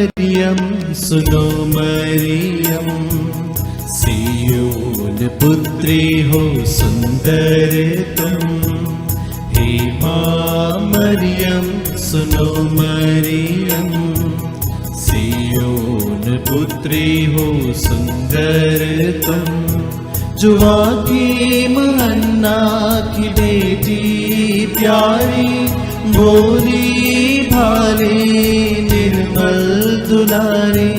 मरियम सुनो मरियम, सियोन पुत्री हो सुंदर तुम। हे माँ मरियम सुनो मरियम, सियोन पुत्री हो सुंदर तुम। जोआकीम हन्ना की बेटी प्यारी, भोली भाली निर्मल दुलारी।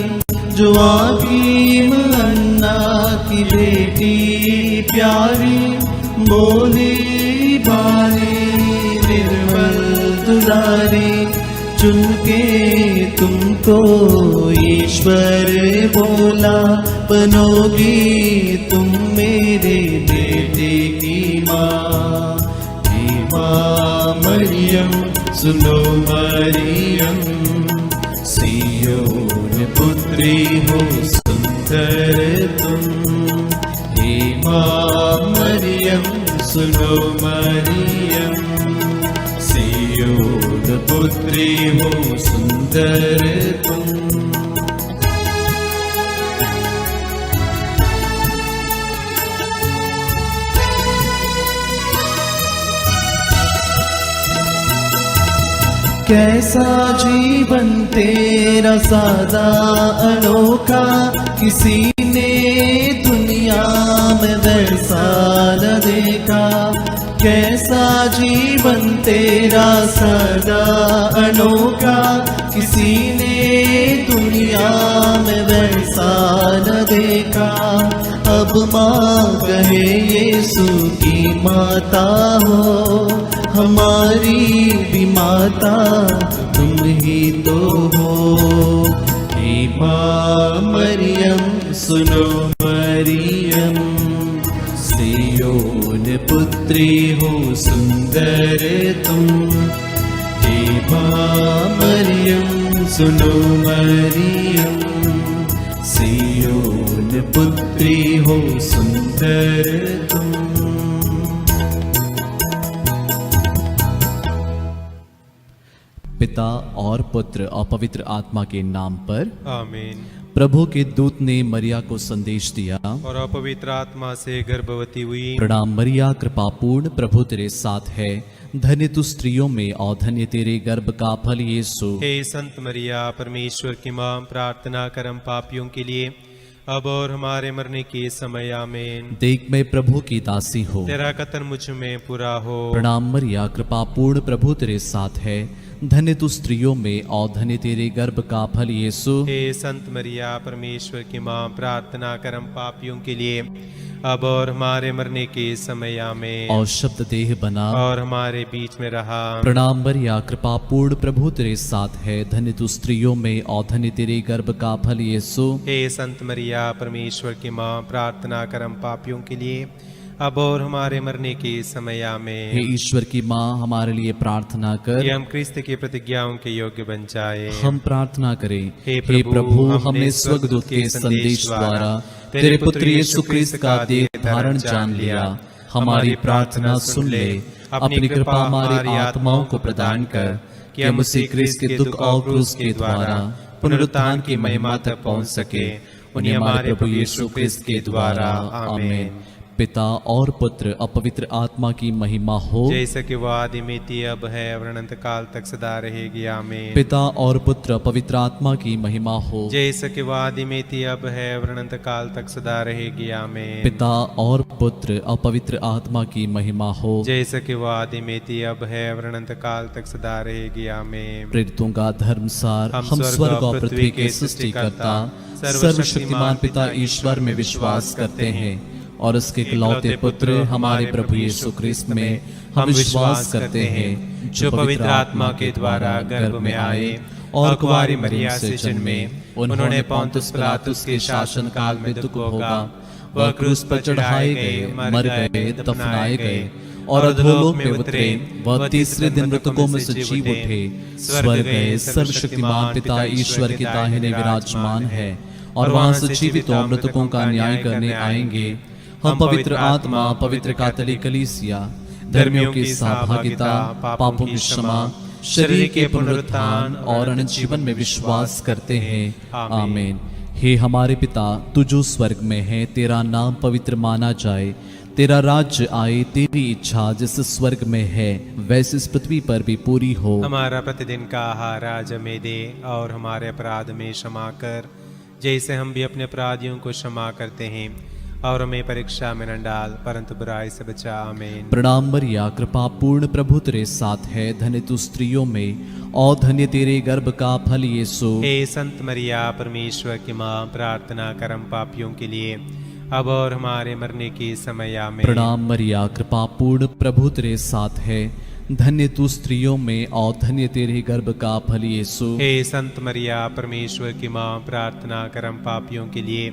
जोआकीम हन्ना की बेटी प्यारी, भोली भाली निर्मल दुलारी। चुन के तुमको ईश्वर बोला, बनोगी तुम मेरे बेटे की माँ। हे माँ मरियम सुनो मरियम, सियोन पुत्री हो सुंदर तुम। हे माँ मरियम सुनो मरियम, सियोन पुत्री हो सुंदर तुम। कैसा जीवन तेरा सादा अनोखा, किसी ने दुनिया में वैसा न देखा। कैसा जीवन तेरा सादा अनोखा, किसी ने दुनिया में वैसा न देखा। अब माँ कहे यीशु की माता हो, हमारी भी माता तुम ही तो हो। हे माँ मरियम सुनो मरियम, सियोन पुत्री हो सुंदर तुम। हे माँ मरियम सुनो मरियम, सियोन पुत्री हो सुंदर तुम। पिता और पुत्र और पवित्र आत्मा के नाम पर आमीन। प्रभु के दूत ने मरिया को संदेश दिया, और अपवित्र आत्मा से गर्भवती हुई। प्रणाम मरिया, कृपापूर्ण प्रभु तेरे साथ है, धन्य तू स्त्रियों में और धन्य तेरे गर्भ का फल यीशु। हे संत मरिया, परमेश्वर की माँ, प्रार्थना कर हम पापियों के लिए, अब और हमारे मरने के समय। आमीन। देख मैं प्रभु की दासी हो, तेरा कथन मुझ में पूरा हो। प्रणाम मरिया, कृपापूर्ण प्रभु तेरे साथ है, धन्य तू स्त्रियों में और धन्य तेरे गर्भ का फल यीशु। हे संत मरिया, परमेश्वर की माँ, प्रार्थना कर हम पापियों के लिए, अब और हमारे मरने के समय। आमीन। और शब्द देह बना और हमारे बीच में रहा। प्रणाम मरिया, कृपापूर्ण प्रभु तेरे साथ है, धन्य तू स्त्रियों में और धन्य तेरे गर्भ का फल यीशु। हे संत मरिया, परमेश्वर की माँ, प्रार्थना कर हम पापियों के लिए, अब और हमारे मरने के समय। आमीन। हे ईश्वर की माँ, हमारे लिए प्रार्थना कर, कि हम क्रिस्त की प्रतिज्ञाओं के योग्य बन जाए। हम प्रार्थना करें। हे प्रभु, हमने स्वर्गदूत के संदेश द्वारा तेरे पुत्र यीशु क्रिस्त का देह धारण जान लिया। हमारी प्रार्थना सुन ले, अपनी कृपा हमारी आत्माओं को प्रदान कर, कि हम उसी क्रिस्त के दुख और क्रूस के द्वारा पुनरुत्थान की महिमा तक पहुंच सके। उन्हें हमारे प्रभु यीशु क्रिस्त के द्वारा आमीन। पिता और पुत्र अपवित्र आत्मा की महिमा हो, जैसे कि वो आदि में थी, अब है, और अनंत काल तक सदा रहेगी। आमीन। पिता और पुत्र पवित्र आत्मा की महिमा हो, जैसे कि वो आदि में थी, अब है, और अनंत काल तक सदा रहेगी। आमीन। पिता और पुत्र अपवित्र आत्मा की महिमा हो, जैसे कि वो आदि में थी, अब है, और अनंत काल तक सदा रहेगी। आमीन। प्रेरितों का धर्मसार, हम स्वर्ग और पृथ्वी के सृष्टिकर्ता सर्वशक्तिमान पिता ईश्वर में विश्वास करते हैं, और उसके इकलौते पुत्र हमारे प्रभु यीशु क्रिस्त में हम विश्वास करते हैं, जो पवित्र आत्मा के द्वारा गर्भ में आए और कुंवारी मरिया से जन्मे। उन्होंने पोंतुस पिलातुस के शासन काल में दुख भोगा, वह क्रूस पर चढ़ाए गए, मर गए, दफनाए गए और अधोलोक में उतरे। वह तीसरे दिन मृतकों में से जी उठे, स्वर्ग गए, सर्वशक्तिमान पिता ईश्वर के दाहिने विराजमान है, और वहां से जीवित और मृतकों का न्याय करने आएंगे। हम पवित्र आत्मा, पवित्र कैथोलिक कलीसिया, धर्मियों की सहभागिता, पापों की क्षमा, शरीर के पुनरुत्थान और अनंत जीवन में विश्वास करते हैं। आमीन। हे हमारे पिता, तू जो स्वर्ग में है, तेरा नाम पवित्र माना जाए, तेरा राज्य आए, तेरी इच्छा जैसे स्वर्ग में है वैसे इस पृथ्वी पर भी पूरी हो। हमारा प्रतिदिन का आहार आज हमें दे, और हमारे अपराध में क्षमा कर जैसे हम भी अपने अपराधियों को क्षमा करते हैं, और हमें परीक्षा में न डाल परंतु बुराई से बचा। आमीन। प्रणाम मरिया, कृपा पूर्ण प्रभु तेरे साथ है, धन्य तू स्त्रियों में और धन्य तेरे गर्भ का फल यीशु। हे संत मरिया, परमेश्वर की माँ, प्रार्थना कर हम पापियों के लिए अब और हमारे मरने के समय। आमीन। प्रणाम मरिया, कृपा पूर्ण प्रभु तेरे साथ है, धन्य तू स्त्रियों में और धन्य तेरे गर्भ का फल यीशु। हे संत मरिया, परमेश्वर की माँ, प्रार्थना कर हम पापियों के लिए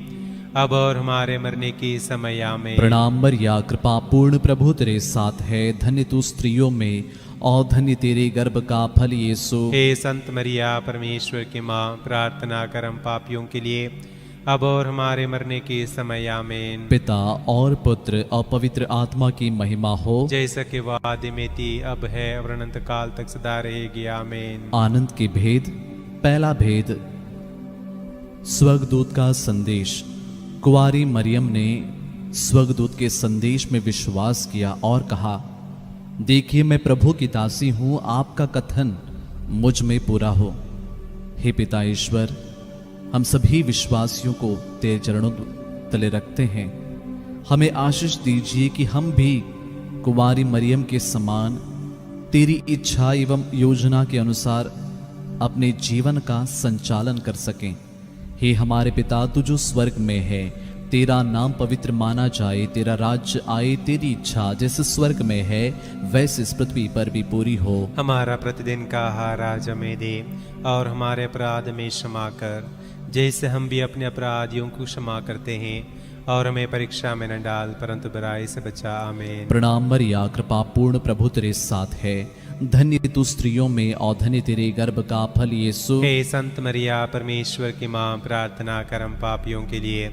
अब और हमारे मरने के समय। आमीन। प्रणाम मरिया, कृपा पूर्ण प्रभु तेरे साथ है, धन्य तू स्त्रियों में और धन्य तेरे गर्भ का फल यीशु। हे संत मरिया, परमेश्वर की माँ, प्रार्थना कर हम पापियों के लिए अब और हमारे मरने के समय। आमीन। पिता और पुत्र और पवित्र आत्मा की महिमा हो, जैसा कि वह आदि में थी, अब है और अनंत काल तक सदा रहेगी। आमीन। आनंद के भेद। पहला भेद, स्वर्गदूत का संदेश। कुंवारी मरियम ने स्वर्गदूत के संदेश में विश्वास किया और कहा, देखिए मैं प्रभु की दासी हूं, आपका कथन मुझ में पूरा हो। हे पिता ईश्वर, हम सभी विश्वासियों को तेरे चरणों तले रखते हैं। हमें आशीष दीजिए कि हम भी कुंवारी मरियम के समान तेरी इच्छा एवं योजना के अनुसार अपने जीवन का संचालन कर सकें। हे हमारे पिता, तू जो स्वर्ग में है, तेरा नाम पवित्र माना जाए, तेरा राज्य आए, तेरी इच्छा जैसे स्वर्ग में है वैसे इस पृथ्वी पर भी पूरी हो। हमारा प्रतिदिन का आहार आज हमें दे, और हमारे अपराध में क्षमा कर जैसे हम भी अपने अपराधियों को क्षमा करते हैं, और हमें परीक्षा में न डाल परंतु बुराई से बचा। आमीन। प्रणाम मरिया, कृपा पूर्ण प्रभु तेरे साथ है, धन्य तू स्त्रियों में और धन्य तेरे गर्भ का फल यीशु। हे संत मरिया, परमेश्वर की माँ, प्रार्थना कर हम पापियों के लिए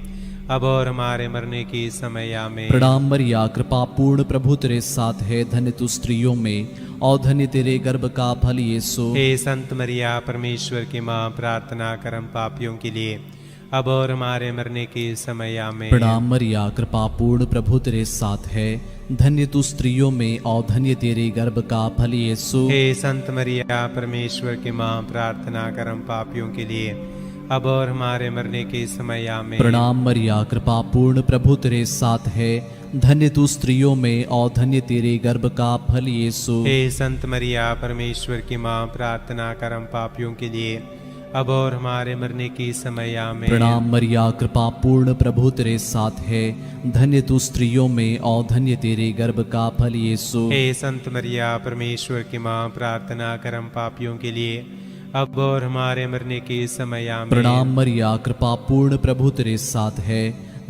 अब और हमारे मरने के समय। आमीन। प्रणाम मरिया, कृपा पूर्ण प्रभु तेरे साथ है, धन्य तू स्त्रियों में और धन्य तेरे गर्भ का फल यीशु। हे संत मरिया, परमेश्वर की माँ, प्रार्थना कर हम पापियों के लिए अब और हमारे मरने के समय। आमीन। प्रणाम मरिया, कृपा पूर्ण प्रभु तेरे साथ है, धन्य तू स्त्रियों में और धन्य तेरे गर्भ का फल यीशु। हे संत मरिया, परमेश्वर की माँ, प्रार्थना कर हम पापियों के लिए अब और हमारे मरने के समय। आमीन। प्रणाम मरिया, कृपा पूर्ण प्रभु तेरे साथ है, धन्य तू स्त्रियों में और धन्य तेरे गर्भ का फल यीशु। हे संत मरिया, परमेश्वर की माँ, प्रार्थना कर हम पापियों के लिए अब और हमारे मरने के समय। आमीन। प्रणाम मरिया, कृपा पूर्ण प्रभु तेरे साथ है, धन्य तू स्त्रियों में और धन्य तेरे गर्भ का फल यीशु। हे संत मरिया, परमेश्वर की माँ, प्रार्थना कर हम पापियों के लिए अब और हमारे मरने के समय। आमीन। प्रणाम मरिया, कृपा पूर्ण प्रभु तेरे साथ है,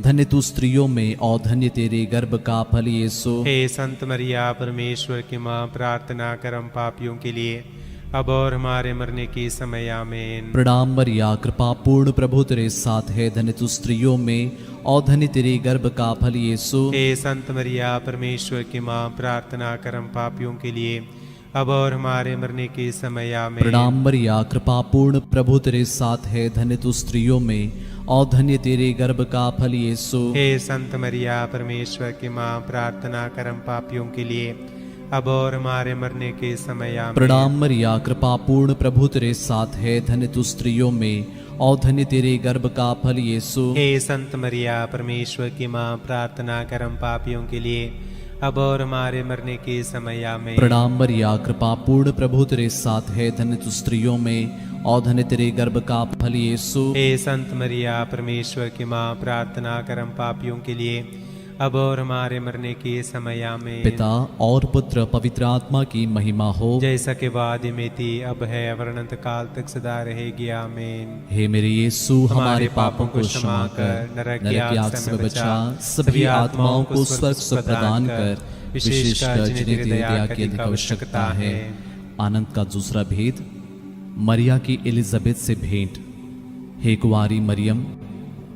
धन्य तू स्त्रियों में और धन्य तेरे गर्भ का फल यीशु। हे संत मरिया, परमेश्वर की माँ, प्रार्थना कर हम पापियों के लिए अब और हमारे मरने के समय। आमीन। प्रणाम मरिया, कृपा पूर्ण प्रभु तेरे साथ है, धन्य तू स्त्रियों में और धन्य तेरे गर्भ का फल यीशु। हे संत मरिया, परमेश्वर की माँ, प्रार्थना कर हम पापियों के लिए अब और हमारे मरने के समय। आमीन। प्रणाम मरिया, कृपा पूर्ण प्रभु तेरे साथ है, धन्य तू स्त्रियों में और धन्य तेरे गर्भ का फल यीशु। हे संत मरिया, परमेश्वर की माँ, प्रार्थना कर हम पापियों के लिए अब और हमारे मरने के समय। आमीन। प्रणाम मरिया, कृपा पूर्ण प्रभु तेरे साथ है, धन्य तू स्त्रियों में और धन्य तेरे गर्भ का फल यीशु। हे संत मरिया, परमेश्वर की माँ, प्रार्थना कर हम पापियों के लिए अब और हमारे मरने के समय। आमीन। प्रणाम मरिया, कृपा पूर्ण प्रभु तेरे साथ है, धन्य तू स्त्रियों में और धन्य तेरे गर्भ का फल यीशु। हे संत मरिया, परमेश्वर की माँ, प्रार्थना कर हम पापियों के लिए अब और हमारे मरने के समय। आमीन। पिता और पुत्र पवित्र आत्मा की महिमा हो, जैसा कि वादी में थी, अब है और अनंत काल तक सदा रहेगी। आमीन। हे मेरे यीशु, हमारे पापों को क्षमा कर, नरक की आग से बचा, सभी आत्माओं को स्वर्ग सुख प्रदान कर, विशेषकर जिन्हें तेरी दया की अधिक आवश्यकता है। आनंद का दूसरा भेद, मरिया की एलिजाबेथ से भेंट। हे कुंवारी मरियम,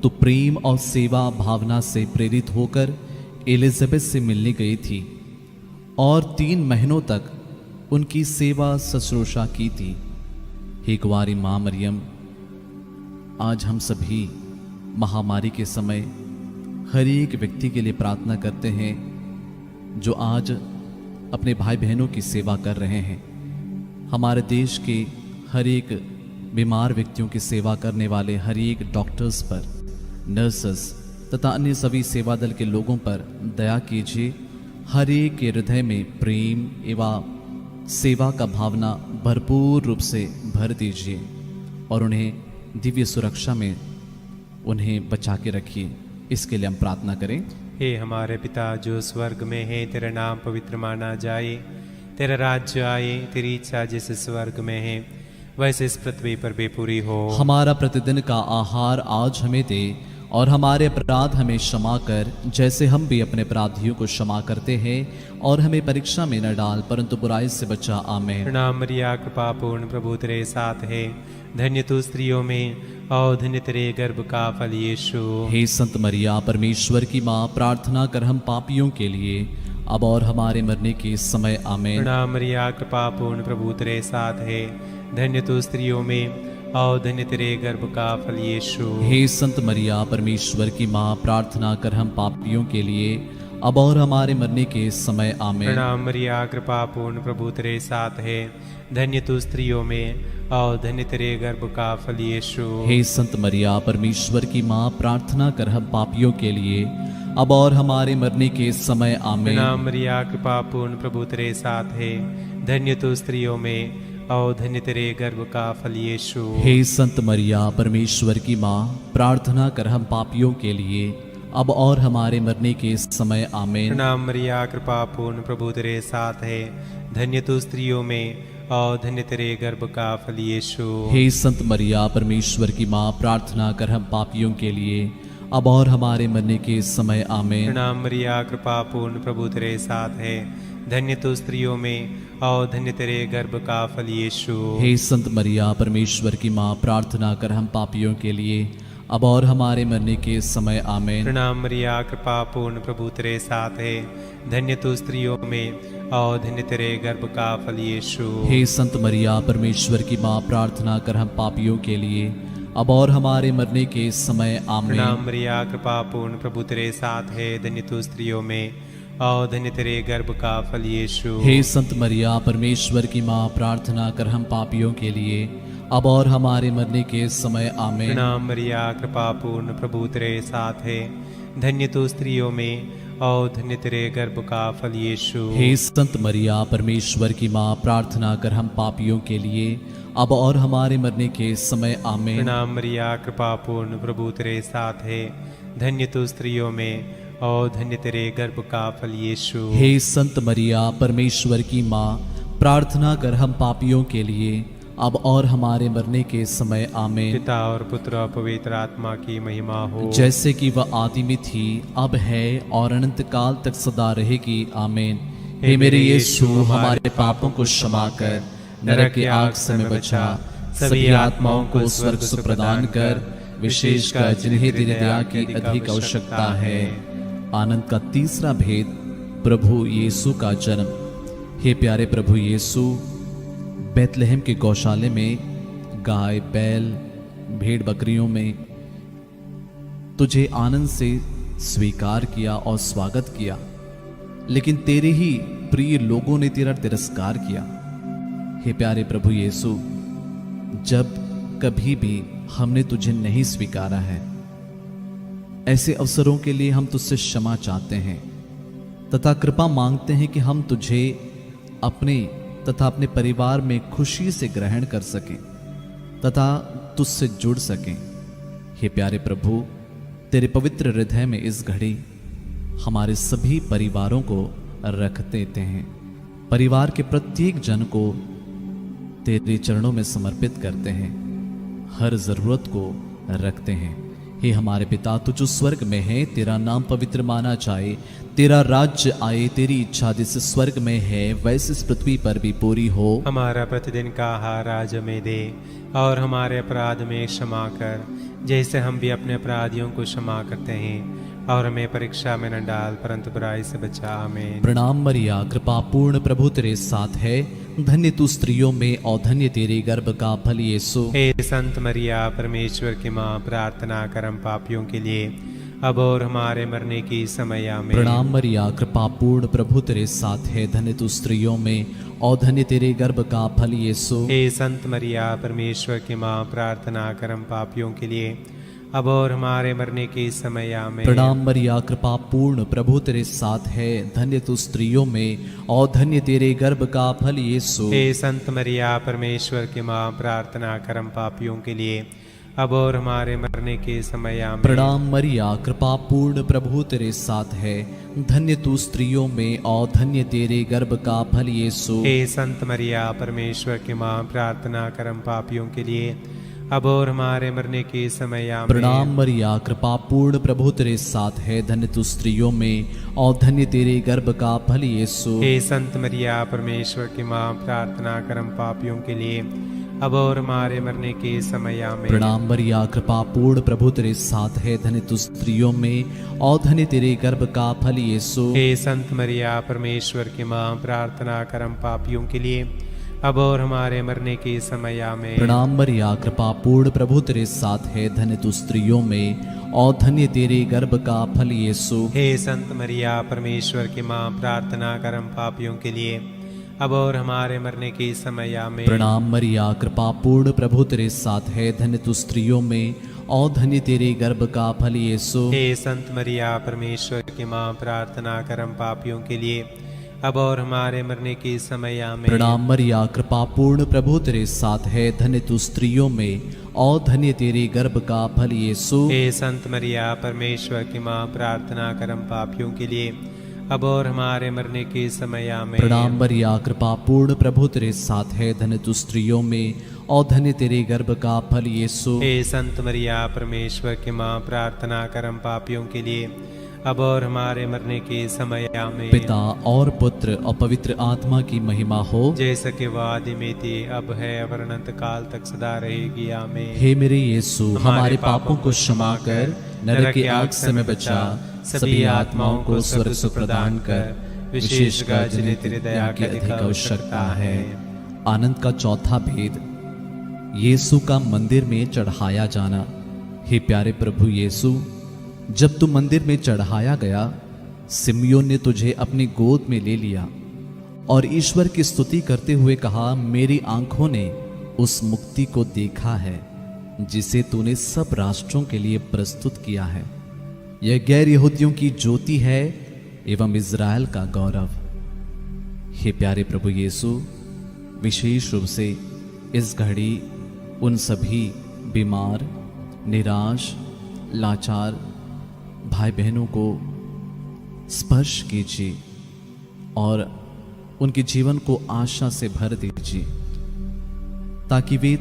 तो प्रेम और सेवा भावना से प्रेरित होकर एलिजाबेथ से मिलने गई थी और 3 महीनों तक उनकी सेवा शुश्रूषा की थी। हे कुंवारी माँ मरियम, आज हम सभी महामारी के समय हर एक व्यक्ति के लिए प्रार्थना करते हैं जो आज अपने भाई बहनों की सेवा कर रहे हैं। हमारे देश के हर एक बीमार व्यक्तियों की सेवा करने वाले हर एक डॉक्टर्स पर, नर्सेस तथा अन्य सभी सेवा दल के लोगों पर दया कीजिए। हर एक के हृदय में प्रेम एवं सेवा का भावना भरपूर रूप से भर दीजिए और उन्हें दिव्य सुरक्षा में उन्हें बचा के रखिए। इसके लिए हम प्रार्थना करें। हे हमारे पिता जो स्वर्ग में है, तेरा नाम पवित्र माना जाए, तेरा राज्य आए, तेरी इच्छा जैसे स्वर्ग में है वैसे इस पृथ्वी पर भी पूरी हो। हमारा प्रतिदिन का आहार आज हमें दे और हमारे अपराध हमें क्षमा कर जैसे हम भी अपने अपराधियों को क्षमा करते हैं, और हमें परीक्षा में न डाल परंतु बुराई से बचा। आमीन। प्रणाम मरिया, कृपा पूर्ण, प्रभु तेरे साथ है, धन्य तू स्त्रियों में और धन्य तेरे गर्भ का फल यीशु। हे संत मरिया, परमेश्वर की माँ, प्रार्थना कर हम पापियों के लिए अब और हमारे मरने के समय। आमीन। प्रणाम मरिया, कृपा पूर्ण, प्रभु तेरे साथ है, धन्य तू स्त्रियों में और धन्य तेरे गर्भ का फल यीशु। हे संत मरिया, परमेश्वर की माँ, प्रार्थना कर हम पापियों के लिए अब और हमारे मरने के समय। आमीन। प्रणाम मरिया, कृपा पूर्ण, प्रभु तेरे साथ है, धन्य तू स्त्रियों में और धन्य तेरे गर्भ का फल यीशु। हे संत मरिया, परमेश्वर की माँ, प्रार्थना कर हम पापियों के लिए अब और हमारे मरने के समय। आमीन। प्रणाम मरिया, कृपा पूर्ण, प्रभु तेरे साथ है, धन्य तू स्त्रियों में और धन्य तेरे गर्भ का फल यीशु। हे संत मरिया, परमेश्वर की माँ, प्रार्थना कर हम पापियों के लिए अब और हमारे मरने के समय। आमीन। प्रणाम मरिया, कृपा पूर्ण, प्रभु तेरे साथ है, धन्य तू स्त्रियों में और धन्य तेरे गर्भ का फल यीशु। हे संत मरिया, परमेश्वर की माँ, प्रार्थना कर हम पापियों के लिए अब और हमारे मरने के समय। आमीन। प्रणाम मरिया, कृपा पूर्ण, प्रभु तेरे साथ है, धन्य तू स्त्रियों में और धन्य तेरे गर्भ का फल यीशु। हे संत मरिया, परमेश्वर की माँ, प्रार्थना कर हम पापियों के लिए अब और हमारे मरने के समय। आमीन। प्रणाम मरिया, कृपा पूर्ण, प्रभु तेरे साथ है, धन्य तू स्त्रियों में और धन्य तेरे गर्भ का फल यीशु। हे संत मरिया, परमेश्वर की माँ, प्रार्थना कर हम पापियों के लिए अब और हमारे मरने के समय। आमीन। प्रणाम मरिया, कृपा पूर्ण, प्रभु तेरे साथ है, धन्य तू स्त्रियों में और धन्य तेरे गर्भ का फल यीशु। हे संत मरिया, परमेश्वर की माँ, प्रार्थना कर हम पापियों के लिए अब और हमारे मरने के समय। आमीन। प्रणाम मरिया, कृपा पूर्ण, प्रभु तेरे साथ है, धन्य तू स्त्रियों में और धन्य तेरे गर्भ का फल यीशु। हे संत मरिया, परमेश्वर की माँ, प्रार्थना कर हम पापियों के लिए अब और हमारे मरने के समय। आमीन। प्रणाम मरिया, कृपा पूर्ण, प्रभु तेरे साथ है, धन्य तू स्त्रियों में और धन्य तेरे गर्भ का फल यीशु। हे संत मरिया, परमेश्वर की माँ, प्रार्थना कर हम पापियों के लिए अब और हमारे मरने के समय। आमीन। पिता और पुत्र और पवित्र आत्मा की महिमा हो, जैसे कि वह आदि में थी, अब है और अनंत काल तक सदा रहेगी। आमीन। हे मेरे यीशु, हमारे पापों को क्षमा कर, नरक की आग से हमें बचा, सभी आत्माओं को स्वर्ग सुख प्रदान कर, विशेषकर जिन्हें तेरी दया की अधिक आवश्यकता है। आनंद का तीसरा भेद, प्रभु यीशु का जन्म। हे प्यारे प्रभु यीशु, बैतलहम के गौशाले में गाय, बैल, भेड़ बकरियों में तुझे आनंद से स्वीकार किया और स्वागत किया, लेकिन तेरे ही प्रिय लोगों ने तेरा तिरस्कार किया। हे प्यारे प्रभु यीशु, जब कभी भी हमने तुझे नहीं स्वीकारा है, ऐसे अवसरों के लिए हम तुझसे क्षमा चाहते हैं तथा कृपा मांगते हैं कि हम तुझे अपने तथा अपने परिवार में खुशी से ग्रहण कर सकें तथा तुझसे जुड़ सकें। हे प्यारे प्रभु, तेरे पवित्र हृदय में इस घड़ी हमारे सभी परिवारों को रख देते हैं। परिवार के प्रत्येक जन को तेरे चरणों में समर्पित करते हैं, हर जरूरत को रखते हैं। हे हमारे पिता, तू जो स्वर्ग में है, तेरा नाम पवित्र माना जाए, तेरा राज्य आए, तेरी इच्छा जैसे स्वर्ग में है वैसे इस पृथ्वी पर भी पूरी हो। हमारा प्रतिदिन का आहार आज हमें दे और हमारे अपराध में क्षमा कर जैसे हम भी अपने अपराधियों को क्षमा करते हैं, और हमें परीक्षा में न डाल परंतु बुराई से बचा। आमीन। प्रणाम मरिया, कृपा पूर्ण, प्रभु तेरे साथ है, धन्य तू स्त्रियों में और धन्य तेरे गर्भ का फल यीशु। हे संत मरिया, परमेश्वर की माँ, प्रार्थना कर हम पापियों के लिए अब और हमारे मरने की समय। आमीन। प्रणाम मरिया, कृपा पूर्ण, प्रभु तेरे साथ है, धन्य तू स्त्रियों में और धन्य तेरे गर्भ का फल यीशु। हे संत मरिया, परमेश्वर की माँ, प्रार्थना कर हम पापियों के लिए अब और हमारे मरने के समय। आमीन। प्रणाम मरिया, कृपा पूर्ण, प्रभु तेरे साथ है, धन्य तू स्त्रियों में और धन्य तेरे गर्भ का फल यीशु। हे संत मरिया, परमेश्वर की माँ, प्रार्थना कर हम पापियों के लिए अब और हमारे मरने के समय। आमीन। प्रणाम मरिया, कृपा पूर्ण, प्रभु तेरे साथ है, धन्य तू स्त्रियों में और धन्य तेरे गर्भ का फल यीशु। हे संत मरिया, परमेश्वर की माँ, प्रार्थना कर हम पापियों के लिए अब और हमारे मरने के समय। आमीन। प्रणाम मरिया, कृपा पूर्ण, प्रभु तेरे साथ है, धन्य तू स्त्रियों में और धन्य तेरे गर्भ का फल यीशु। हे संत मरिया, परमेश्वर की माँ, प्रार्थना कर हम पापियों के लिए अब और हमारे मरने के समय। आमीन। प्रणाम मरिया, कृपा पूर्ण, प्रभु तेरे साथ है, धन्य तू स्त्रियों में और धन्य तेरे गर्भ का फल यीशु। हे संत मरिया, परमेश्वर की माँ, प्रार्थना कर हम पापियों के लिए अब और हमारे मरने के समय। आमीन। प्रणाम मरिया, कृपा पूर्ण, प्रभु तेरे साथ है, धन्य तू स्त्रियों में और धन्य तेरे गर्भ का फल यीशु। हे संत मरिया, परमेश्वर की माँ, प्रार्थना कर हम पापियों के लिए अब और हमारे मरने के समय। आमीन। प्रणाम मरिया, कृपा पूर्ण, प्रभु तेरे साथ है, धन्य तू स्त्रियों में और धन्य तेरे गर्भ का फल यीशु। हे संत मरिया, परमेश्वर की माँ, प्रार्थना कर हम पापियों के लिए अब और हमारे मरने के समय। आमीन। प्रणाम मरिया, कृपा पूर्ण, प्रभु तेरे साथ है, धन्य तू स्त्रियों में और धन्य तेरे गर्भ का फल यीशु। हे संत मरिया, परमेश्वर की माँ, प्रार्थना कर हम पापियों के लिए अब और हमारे मरने के समय। आमीन। प्रणाम मरिया, कृपा पूर्ण, प्रभु तेरे साथ है, धन्य तू स्त्रियों में और धन्य तेरे गर्भ का फल यीशु। हे संत मरिया, परमेश्वर की माँ, प्रार्थना कर हम पापियों के लिए अब और हमारे मरने के समय। आमीन। पिता और पुत्र और पवित्र आत्मा की महिमा हो, जैसे कि वो आदि में थी, अब है, अब अनंत काल तक सदा रहेगी। आमीन। हे मेरे यीशु, हमारे पापों को क्षमा कर, नरक की आग से हमें बचा, सभी आत्माओं को स्वर्ग सुख प्रदान कर, विशेषकर जिन्हें तेरी दया की अधिक आवश्यकता है। आनंद का चौथा भेद, यीशु का मंदिर में चढ़ाया जाना। हे प्यारे प्रभु यीशु, जब तू मंदिर में चढ़ाया गया, सिमियोन ने तुझे अपनी गोद में ले लिया और ईश्वर की स्तुति करते हुए कहा, मेरी आंखों ने उस मुक्ति को देखा है जिसे तूने सब राष्ट्रों के लिए प्रस्तुत किया है। यह गैर यहूदियों की ज्योति है एवं इज़राइल का गौरव। हे प्यारे प्रभु यीशु, विशेष रूप से इस घड़ी उन सभी बीमार, निराश, लाचार भाई बहनों को स्पर्श कीजिए और उनके जीवन को आशा से भर दीजिए, ताकि वे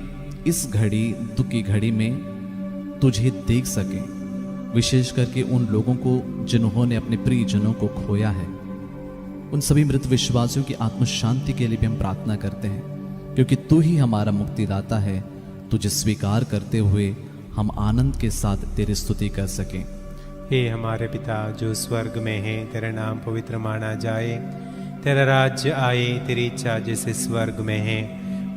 इस घड़ी, दुख की घड़ी में तुझे देख सकें। विशेष करके उन लोगों को जिन्होंने अपने प्रियजनों को खोया है, उन सभी मृत विश्वासियों की आत्म शांति के लिए भी हम प्रार्थना करते हैं, क्योंकि तू ही हमारा मुक्तिदाता है। तुझे स्वीकार करते हुए हम आनंद के साथ तेरी स्तुति कर सकें। हे हमारे पिता जो स्वर्ग में है, तेरा नाम पवित्र माना जाए, तेरा राज्य आए, तेरी इच्छा जैसे स्वर्ग में है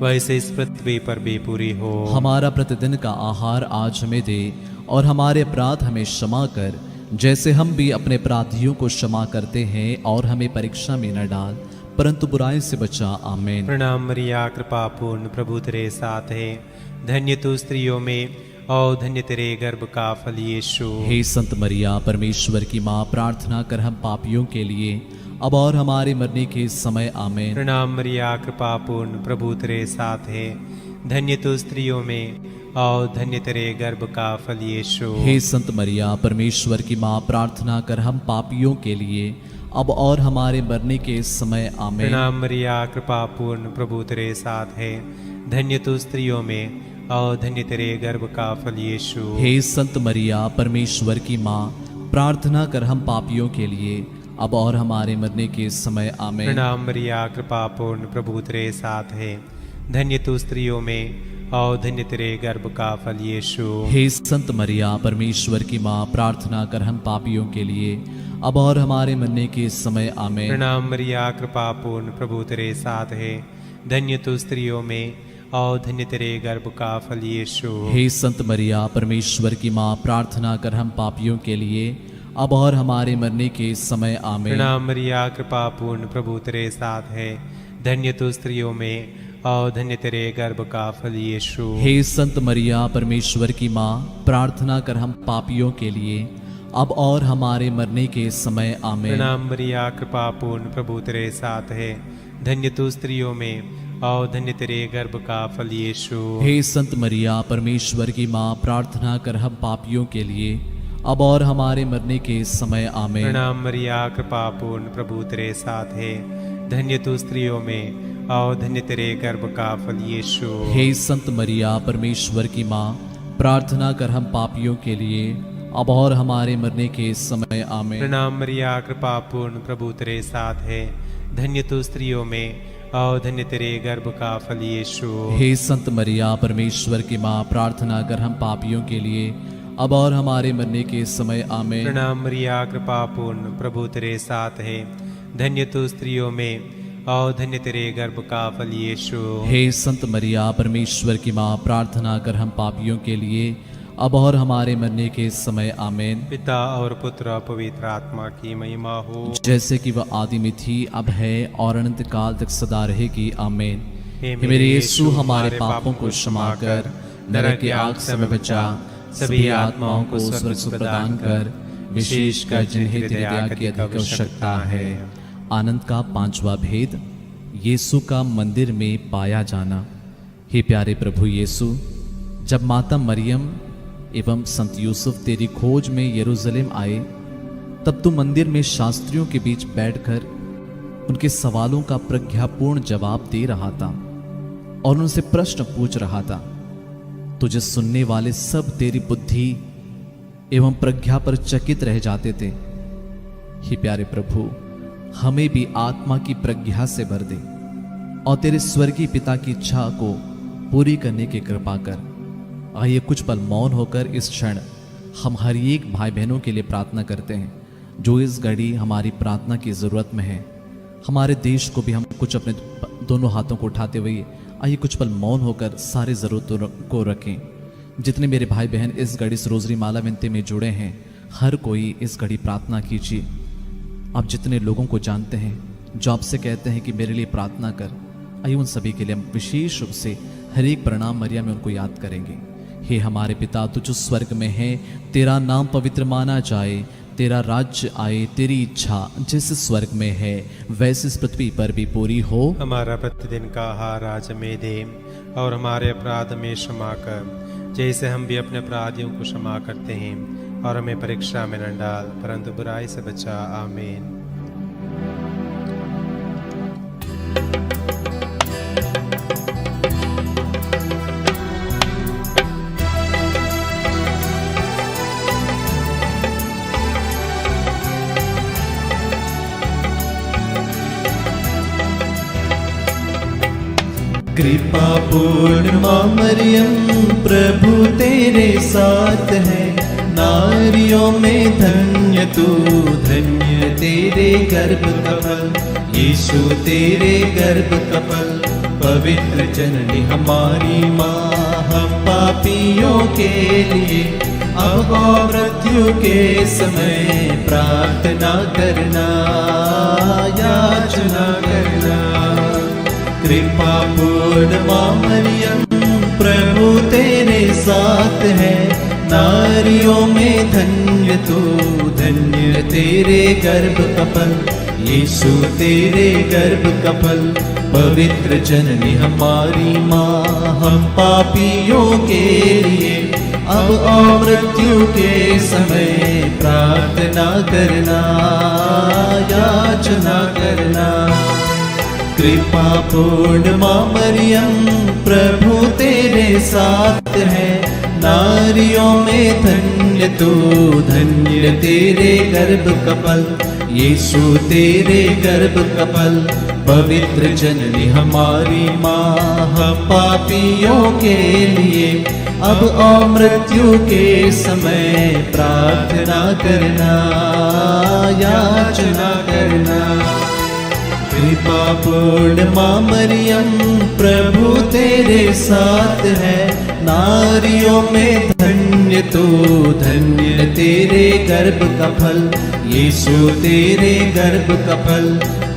वैसे इस पृथ्वी पर भी पूरी हो। हमारा प्रतिदिन का आहार आज हमें दे और हमारे अपराध हमें क्षमा कर, जैसे हम भी अपने अपराधियों को क्षमा करते हैं, और हमें परीक्षा में न डाल परंतु बुराई से बचा। आमीन। प्रणाम मरिया, कृपा पूर्ण, प्रभु तेरे साथ है, धन्य तू स्त्रियों में और धन्य तेरे गर्भ का फल यीशु। हे संत मरिया, परमेश्वर की माँ, प्रार्थना कर हम पापियों के लिए अब और हमारे मरने के समय। आमीन। प्रणाम मरिया, कृपा पूर्ण, प्रभु तेरे साथ है, धन्य तू स्त्रियों में और धन्य तेरे गर्भ का फल यीशु। हे संत मरिया, परमेश्वर की माँ, प्रार्थना कर हम पापियों के लिए अब और हमारे मरने के समय। आमीन। प्रणाम मरिया, कृपा पूर्ण, प्रभु तेरे साथ है, धन्य तू स्त्रियों में और धन्य तेरे गर्भ का फल यीशु। हे संत मरिया, परमेश्वर की माँ, प्रार्थना कर हम पापियों के लिए अब और हमारे मरने के समय। आमीन। प्रणाम मरिया, कृपा पूर्ण, प्रभु तेरे साथ है, धन्य तू स्त्रियों में और धन्य तेरे गर्भ का फल यीशु। हे संत मरिया परमेश्वर की माँ, प्रार्थना कर हम पापियों के लिए अब और हमारे मरने के समय आमेन। प्रणाम मरिया, कृपा पूर्ण, प्रभु तेरे साथ है, धन्य तू स्त्रियों में और धन्य तेरे गर्भ का फल यीशु। हे संत मरिया परमेश्वर की माँ, प्रार्थना कर हम पापियों के लिए अब और हमारे मरने के समय आमेन। प्रणाम मरिया, कृपा पूर्ण, प्रभु तेरे साथ है, धन्य तू स्त्रियों में और धन्य तेरे गर्भ का फल यीशु। हे संत मरिया परमेश्वर की माँ, प्रार्थना कर हम पापियों के लिए अब और हमारे मरने के समय आमेन। प्रणाम मरिया, कृपा पूर्ण, प्रभु तेरे साथ है, धन्य तू स्त्रियों में और धन्य तेरे गर्भ का फल यीशु। हे संत मरिया परमेश्वर की माँ, प्रार्थना कर हम पापियों के लिए अब और हमारे मरने के समय आमेन। प्रणाम मरिया, कृपा पूर्ण, प्रभु तेरे साथ है, धन्य तू स्त्रियों में और धन्य तेरे गर्भ का फल यीशु। हे संत मरिया परमेश्वर की माँ, प्रार्थना कर हम पापियों के लिए अब और हमारे मरने के समय आमेन। प्रणाम मरिया, कृपा पूर्ण, प्रभु तेरे साथ है, धन्य तू स्त्रियों में और धन्य तेरे गर्भ का फल यीशु। हे संत मरिया परमेश्वर की माँ, प्रार्थना कर हम पापियों के लिए अब और हमारे मरने के समय आमेन। प्रणाम मरिया, कृपा पूर्ण, प्रभु तेरे साथ है, धन्य तू स्त्रियों में और धन्य तेरे गर्भ का फल यीशु। हे संत मरिया परमेश्वर की माँ, प्रार्थना कर हम पापियों के लिए अब और हमारे मरने के समय आमेन। पिता और पुत्र और पवित्र आत्मा की महिमा हो, जैसे कि वह आदि में थी, अब है और अनंत काल तक सदा रहेगी आमेन। हे मेरे यीशु, हमारे पापों को क्षमा कर, नरक की आग से हमें बचा, सभी आत्माओं को स्वर्ग सुख प्रदान कर, विशेषकर जिन्हें तेरी दया की अधिक आवश्यकता है। आनंद का पांचवा भेद, यीशु का मंदिर में पाया जाना। हे प्यारे प्रभु यीशु, जब माता मरियम एवं संत यूसुफ तेरी खोज में यरूशलेम आए, तब तू मंदिर में शास्त्रियों के बीच बैठकर उनके सवालों का प्रज्ञापूर्ण जवाब दे रहा था और उनसे प्रश्न पूछ रहा था। तुझे सुनने वाले सब तेरी बुद्धि एवं प्रज्ञा पर चकित रह जाते थे। हे प्यारे प्रभु, हमें भी आत्मा की प्रज्ञा से भर दे और तेरे स्वर्गीय पिता की इच्छा को पूरी करने की कृपा कर। आइए कुछ पल मौन होकर इस क्षण हम हर एक भाई बहनों के लिए प्रार्थना करते हैं जो इस घड़ी हमारी प्रार्थना की ज़रूरत में है। हमारे देश को भी हम कुछ अपने दोनों हाथों को उठाते हुए आइए कुछ पल मौन होकर सारी ज़रूरतों को रखें। जितने मेरे भाई बहन इस घड़ी से रोज़री माला विनती में जुड़े हैं, हर कोई इस घड़ी प्रार्थना कीजिए। आप जितने लोगों को जानते हैं जो आपसे कहते हैं कि मेरे लिए प्रार्थना कर, आइए उन सभी के लिए हम विशेष रूप से हर एक प्रणाम मरिया में उनको याद करेंगे। हे हमारे पिता, तू जो स्वर्ग में है, तेरा नाम पवित्र माना जाए, तेरा राज्य आए, तेरी इच्छा जैसे स्वर्ग में है वैसे इस पृथ्वी पर भी पूरी हो। हमारा प्रतिदिन का आहार आज हमें दे और हमारे अपराध में क्षमा कर, जैसे हम भी अपने अपराधियों को क्षमा करते हैं, और हमें परीक्षा में न डाल परंतु बुराई से बचा। आमीन। कृपा पूर्ण माँ मरियम, प्रभु तेरे साथ है, नारियों में धन्य तू, धन्य तेरे गर्भ का फल यीशु, तेरे गर्भ का फल। पवित्र जननी हमारी माँ, हम पापियों के लिए अब और मृत्यु के समय प्रार्थना करना, याचना करना। कृपा पूर्ण माँ मरियम, प्रभु तेरे साथ है, नारियों में धन्य तू, धन्य तेरे गर्भ का फल यीशु, तेरे गर्भ का फल। पवित्र जननी हमारी माँ, हम पापियों के लिए अब और मृत्यु के समय प्रार्थना करना, याचना करना। कृपा पूर्ण माँ मरियम, प्रभु तेरे साथ है, नारियों में धन्य तू, धन्य तेरे गर्भ का फल यीशु, तेरे गर्भ का फल। पवित्र जननी हमारी माँ, हम पापियों के लिए अब और मृत्यु के समय प्रार्थना करना, याचना करना। कृपा पूर्ण माँ मरियम, प्रभु तेरे साथ है, नारियों में धन्य तू, धन्य तेरे गर्भ का फल, यीशु तेरे गर्भ का फल।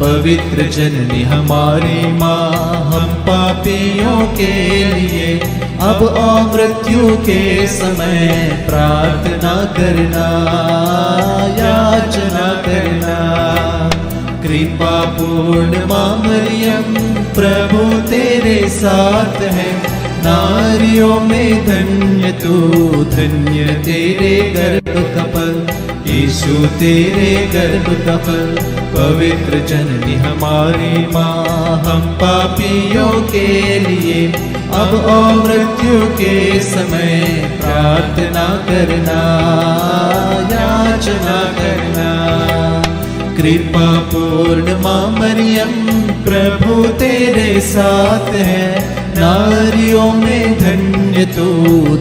पवित्र जननी हमारी माँ, हम पापियों के लिए अब और मृत्यु के समय प्रार्थना करना, याचना करना। कृपा पूर्ण माँ मरियम, प्रभु तेरे साथ है, नारियों में धन्य तू, धन्य तेरे गर्भ का फल, यीशु तेरे गर्भ का फल। पवित्र जननी हमारी माँ, हम पापियों के लिए अब और मृत्यु के समय प्रार्थना करना, याचना करना। कृपा पूर्ण माँ मरियम, प्रभु तेरे साथ है, नारियों में धन्य तू,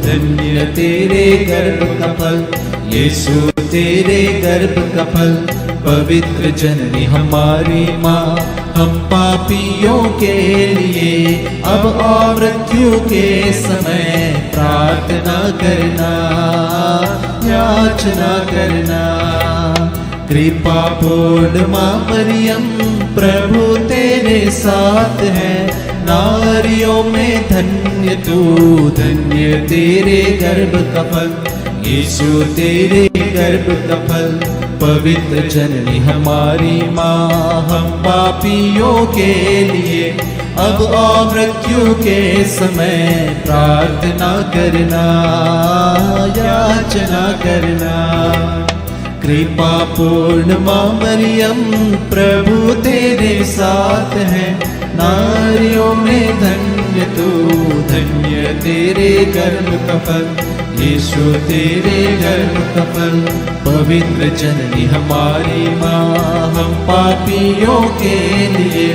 धन्य तेरे गर्भ का फल, यीशु तेरे गर्भ का फल। पवित्र जननी हमारी माँ, हम पापियों के लिए अब और मृत्यु के समय प्रार्थना करना, याचना करना। कृपा पूर्ण माँ मरियम, प्रभु तेरे साथ है, नारियों में धन्य तू, धन्य तेरे गर्भ का फल, यीशु तेरे गर्भ का फल। पवित्र जननी हमारी माँ, हम पापियों के लिए अब और मृत्यु के समय प्रार्थना करना, याचना करना। कृपा पूर्ण माँ मरियम, प्रभु तेरे साथ है, नारियों में धन्य तू, धन्य तेरे गर्भ का फल, यीशु तेरे गर्भ का फल। पवित्र जननी हमारी माँ, हम पापियों के लिए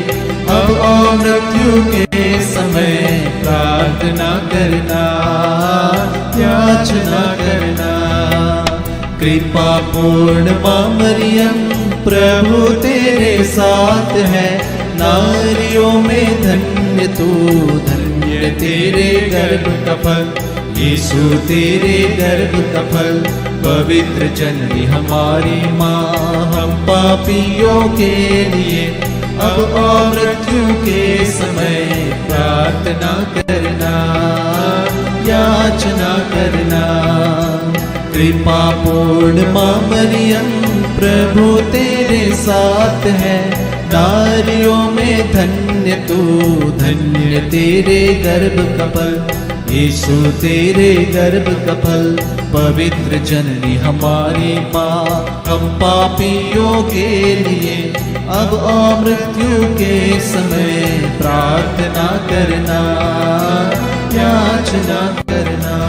अब और मृत्यु के समय प्रार्थना करना, याचना करना। कृपा पूर्ण माँ मरियम, प्रभु तेरे साथ है, नारियों में धन्य तू, धन्य तेरे गर्भ का फल, यीशु तेरे गर्भ का फल। पवित्र जननी हमारी माँ, हम पापियों के लिए अब और मृत्यु के समय प्रार्थना करना, याचना करना। कृपा पूर्ण माँ मरियम, प्रभु तेरे साथ है, नारियों में धन्य तू, धन्य तेरे गर्भ का फल, यीशु तेरे गर्भ का फल। पवित्र जननी हमारी माँ, हम पापियों के लिए अब और मृत्यु के समय प्रार्थना करना, याचना करना।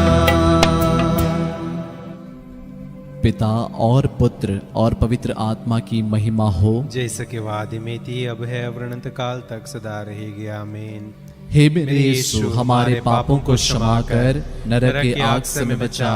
पिता और पुत्र और पवित्र आत्मा की महिमा हो, जैसे कि वादे में थी, अब है, अब अनंत काल तक सदा रहेगी। आमीन। हे मेरे यीशु, हमारे पापों को क्षमा कर, नरक की आग से हमें बचा,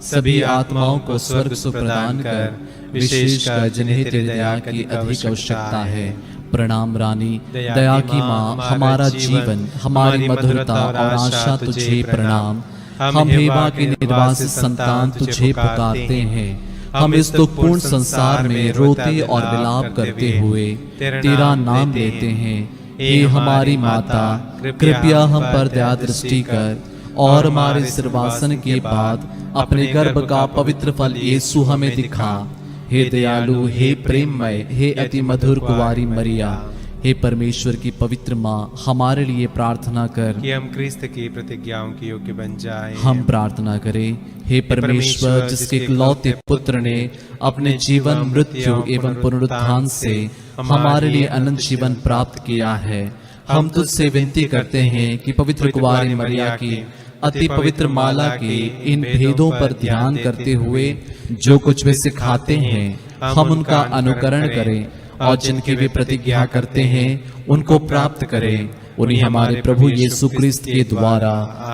सभी आत्माओं को स्वर्ग सुख प्रदान कर, विशेषकर जिन्हें तेरी दया की अधिक आवश्यकता है। प्रणाम रानी, दया की माँ, हमारा जीवन, हमारी मधुरता और आशा तुझे प्रणाम। हम हेवा के निर्वासित संतान तुझे पुकारते हैं। हम इस दुखपूर्ण संसार में रोते और विलाप करते हुए तेरा नाम लेते हैं। हे हमारी माता, कृपया हम पर दया दृष्टि कर और हमारे सिरवासन के बाद अपने गर्भ का पवित्र फल यीशु हमें दिखा। हे दयालु, हे प्रेममय, हे अति मधुर कुंवारी मरिया, हे परमेश्वर की पवित्र माँ, हमारे लिए प्रार्थना कर कि हम क्रिस्त की प्रतिज्ञाओं के योग्य बन जाएं। हम प्रार्थना करें। हे परमेश्वर, जिसके इकलौते पुत्र ने अपने जीवन, मृत्यु एवं पुनरुत्थान से हमारे लिए अनंत जीवन प्राप्त किया है, हम तुझसे विनती करते हैं कि पवित्र कुंवारी मरिया की अति पवित्र माला के इन भेदों पर ध्यान करते हुए जो कुछ वे सिखाते हैं, हम उनका अनुकरण करें और जिनकी वे प्रतिज्ञा करते हैं उनको प्राप्त करें। उन्हीं हमारे प्रभु यीशु क्रिस्त के द्वारा।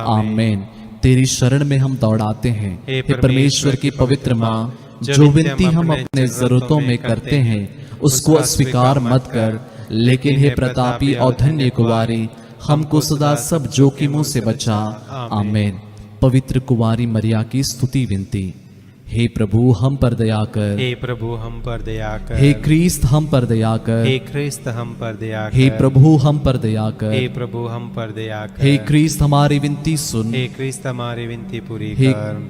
आमीन। तेरी शरण में हम दौड़ाते हैं। हे परमेश्वर की पवित्र माँ, जो विनती हम अपने जरूरतों में करते हैं उसको अस्वीकार मत कर, लेकिन हे प्रतापी और धन्य कुंवारी, हमको सदा सब जोखिमों से बचा। आमीन। पवित्र कुंवारी मरिया की स्तुति विनती। हे प्रभु हम पर दया कर। हे प्रभु हम पर दया कर। हे क्रिस्त हम पर दया कर। हे क्रिस्त हम पर दया कर। हे प्रभु हम पर दया कर। हे प्रभु हम पर दया कर। हे क्रिस्त हमारी विनती सुन। हे क्रिस्त हमारी विनती पूरी हे कर।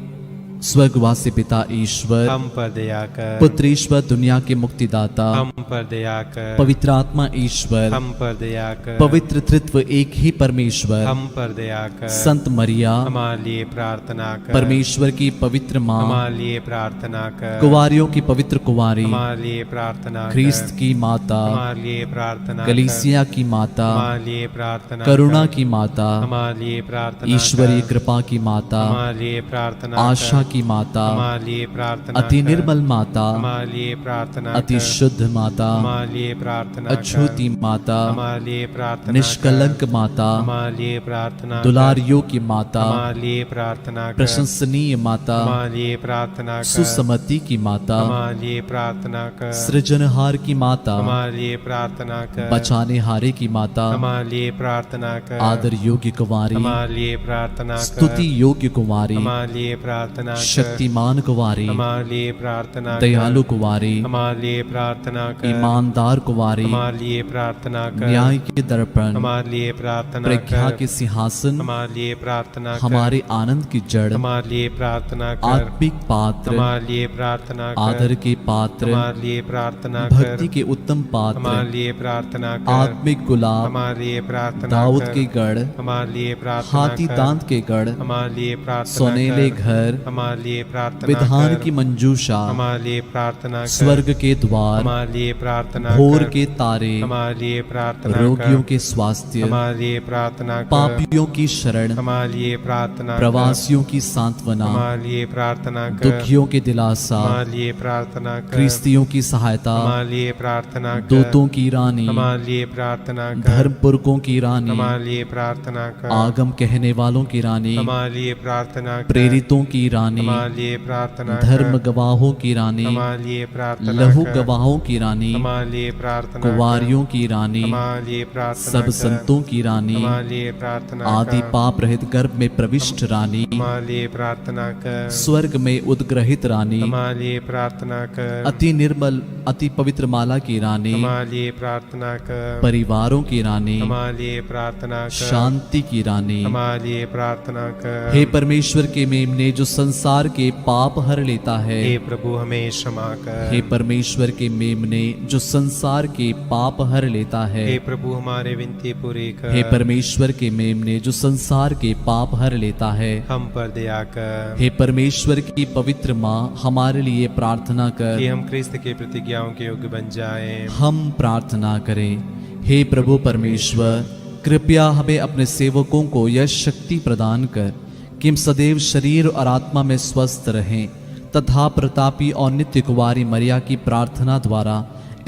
स्वर्गवासी पिता ईश्वर, हम पर दया कर। पुत्र ईश्वर दुनिया के मुक्तिदाता, हम पर दया कर। पवित्र आत्मा ईश्वर, हम पर दया कर। पवित्र तृत्व एक ही परमेश्वर, हम पर दया कर। संत मरिया हमारे लिए प्रार्थना कर। परमेश्वर की पवित्र माँ, हमारे लिए प्रार्थना कर। कुंवारियों की पवित्र कुंवारी, हमारे लिए प्रार्थना कर। ख्रिस्त की माता, हमारे लिए प्रार्थना कर। कलीसिया की माता, हमारे लिए प्रार्थना करुणा कर। की माता, हमारे लिए प्रार्थना ईश्वरीय कर। कृपा की माता, हमारे लिए प्रार्थना आशा कर। की माता, हमारे लिए प्रार्थना अति कर। निर्मल माता, हमारे लिए प्रार्थना अति कर। शुद्ध माता, हमारे लिए प्रार्थना कर। अछूती माता, हमारे लिए प्रार्थना निष्कलंक कर। माता, हमारे लिए प्रार्थना कर। दुलारियों की माता, हमारे लिए प्रार्थना कर। प्रशंसनीय माता, हमारे लिए प्रार्थना कर। सुसमति की माता, हमारे लिए प्रार्थना कर। सृजनहार की माता, हमारे लिए प्रार्थना कर। बचाने हारे की माता, हमारे लिए प्रार्थना कर। आदर योग्य कुंवारी, हमारे लिए प्रार्थना कर। स्तुति योग्य कुंवारी, हमारे लिए प्रार्थना कर। शक्तिमान कुंवारी, हमारे लिए प्रार्थना कर। दयालु कुंवारी, हमारे लिए प्रार्थना कर। ईमानदार कुंवारी, हमारे लिए प्रार्थना कर। न्याय के दर्पण, हमारे लिए प्रार्थना प्रज्ञा कर। के सिंहासन, हमारे लिए प्रार्थना कर। हमारे आनंद की जड़, हमारे लिए प्रार्थना कर। आत्मिक पात्र, हमारे लिए प्रार्थना कर। आदर के पात्र, हमारे लिए प्रार्थना कर। भक्ति के उत्तम हमारे पात्र, लिए प्रार्थना कर। आत्मिक गुलाब, हमारे लिए प्रार्थना दाऊद कर। के गढ़, हमारे लिए प्रार्थना हाथी कर। दांत के गढ़, हमारे लिए प्रार्थना सोनेले कर। घर, हमारे लिए प्रार्थना विधान कर। की मंजूषा, हमारे लिए प्रार्थना कर। स्वर्ग के द्वार, हमारे लिए प्रार्थना भोर कर। के तारे, हमारे लिए प्रार्थना रोगियों कर। के स्वास्थ्य, हमारे लिए प्रार्थना कर। पापियों की शरण, हमारे लिए प्रार्थना कर। प्रवासियों की सांत्वना, हमारे लिए प्रार्थना कर। दुखियों के दिलासा, हमारे लिए प्रार्थना कर। ख्रिस्तियों की सहायता, हमारे लिए प्रार्थना कर। दूतों की रानी, हमारे लिए प्रार्थना कर। धर्मपुरकों की रानी, हमारे लिए प्रार्थना कर। आगम कहने वालों की रानी, हमारे लिए प्रार्थना कर। प्रेरितों की रानी, हमारे लिए प्रार्थना कर। धर्म गवाहों की रानी, हमारे लिए प्रार्थना लहू कर। गवाहों की रानी, हमारे लिए प्रार्थना कर। कुंवारियों की रानी, हमारे लिए प्रार्थना सब कर। संतों की रानी, हमारे लिए प्रार्थना आदि कर। पाप रहित गर्भ में प्रविष्ट रानी, हमारे लिए प्रार्थना कर। स्वर्ग में उद्ग्रहित रानी, हमारे लिए प्रार्थना कर। अति निर्मल अति पवित्र माला की रानी, हमारे लिए प्रार्थना कर। परिवारों की रानी, हमारे लिए प्रार्थना कर। शांति की रानी, हमारे लिए प्रार्थना कर। हे परमेश्वर के मेमने जो संसार के पाप हर लेता है, हे प्रभु हमें क्षमा कर। हे परमेश्वर के मेमने जो संसार के पाप हर लेता है, हे प्रभु हमारे विनती पूरी कर। हे परमेश्वर के मेमने जो संसार के पाप हर लेता है, हम पर दया कर। हे परमेश्वर की पवित्र माँ हमारे लिए प्रार्थना कि कर। हम क्रिस्त के प्रतिज्ञाओं के योग्य बन जाएं। हम प्रार्थना करें। हे प्रभु परमेश्वर, कृपया हमें अपने सेवकों को यह शक्ति प्रदान कर कि हम सदैव शरीर और आत्मा में स्वस्थ रहें तथा प्रतापी और नित्य कुंवारी मरिया की प्रार्थना द्वारा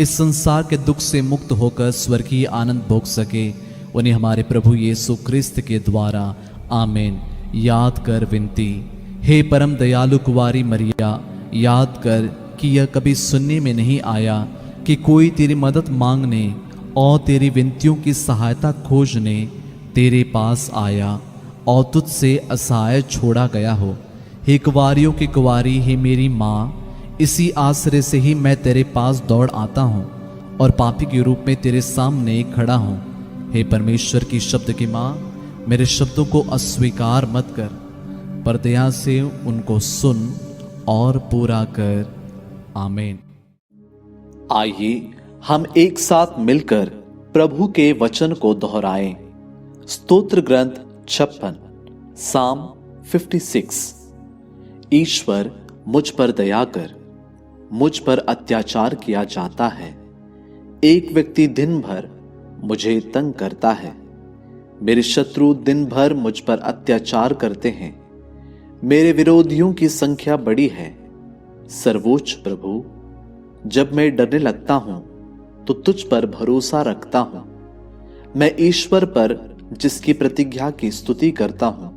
इस संसार के दुख से मुक्त होकर स्वर्गीय आनंद भोग सके। उन्हें हमारे प्रभु यीशु क्रिस्त के द्वारा। आमीन। याद कर विनती। हे परम दयालु कुंवारी मरिया, याद कर कि यह कभी सुनने में नहीं आया कि कोई तेरी मदद मांगने और तेरी विनतियों की सहायता खोजने तेरे पास आया और तुझसे असहाय छोड़ा गया हो। हे कुंवारियों की कुंवारी, हे मेरी माँ, इसी आश्रय से ही मैं तेरे पास दौड़ आता हूँ और पापी के रूप में तेरे सामने खड़ा हूँ। हे परमेश्वर की शब्द की माँ, मेरे शब्दों को अस्वीकार मत कर, पर दया से उनको सुन और पूरा कर। आमीन। आइए हम एक साथ मिलकर प्रभु के वचन को दोहराएं। स्तोत्र ग्रंथ 56, साम 56। ईश्वर, मुझ पर दया कर, मुझ पर अत्याचार किया जाता है। एक व्यक्ति दिन भर मुझे तंग करता है। मेरे शत्रु दिन भर मुझ पर अत्याचार करते हैं। मेरे विरोधियों की संख्या बड़ी है। सर्वोच्च प्रभु, जब मैं डरने लगता हूं तो तुझ पर भरोसा रखता हूं। मैं ईश्वर पर जिसकी प्रतिज्ञा की स्तुति करता हूं,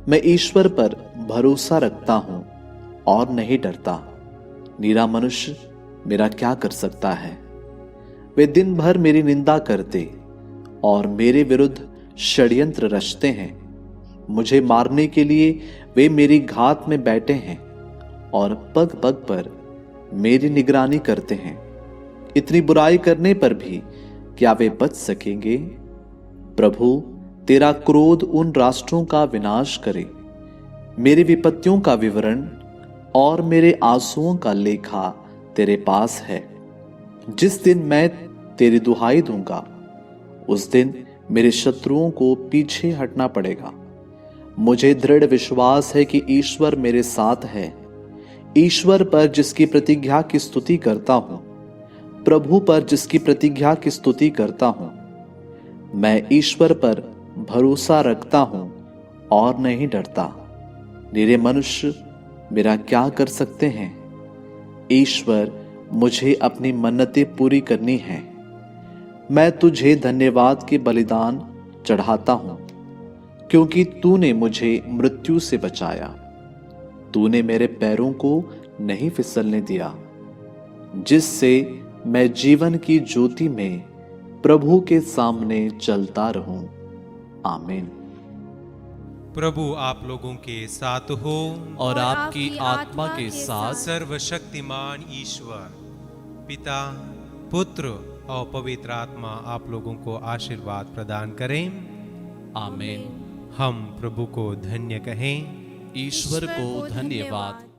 मैं ईश्वर पर भरोसा रखता हूं और नहीं डरता। निरा मनुष्य मेरा क्या कर सकता है? वे दिन भर मेरी निंदा करते और मेरे विरुद्ध षड्यंत्र रचते हैं। मुझे मारने के लिए वे मेरी घात में बैठे हैं और पग पग पर मेरी निगरानी करते हैं। इतनी बुराई करने पर भी क्या वे बच सकेंगे? प्रभु, तेरा क्रोध उन राष्ट्रों का विनाश करे। मेरी विपत्तियों का विवरण और मेरे आंसुओं का लेखा तेरे पास है। जिस दिन मैं तेरी दुहाई दूंगा, उस दिन मेरे शत्रुओं को पीछे हटना पड़ेगा। मुझे दृढ़ विश्वास है कि ईश्वर मेरे साथ है। ईश्वर पर जिसकी प्रतिज्ञा की स्तुति करता हूं, प्रभु पर जिसकी प्रतिज्ञा की स्तुति करता हूं, मैं ईश्वर पर भरोसा रखता हूं और नहीं डरता। निरे मनुष्य मेरा क्या कर सकते हैं? ईश्वर, मुझे अपनी मन्नतें पूरी करनी है। मैं तुझे धन्यवाद के बलिदान चढ़ाता हूं, क्योंकि तूने मुझे मृत्यु से बचाया। तूने मेरे पैरों को नहीं फिसलने दिया, जिससे मैं जीवन की ज्योति में प्रभु के सामने चलता रहूं। आमीन। प्रभु आप लोगों के साथ हो और आपकी आत्मा के साथ। सर्वशक्तिमान ईश्वर पिता, पुत्र और पवित्र आत्मा आप लोगों को आशीर्वाद प्रदान करें। आमीन। हम प्रभु को धन्य कहें। ईश्वर को धन्यवाद।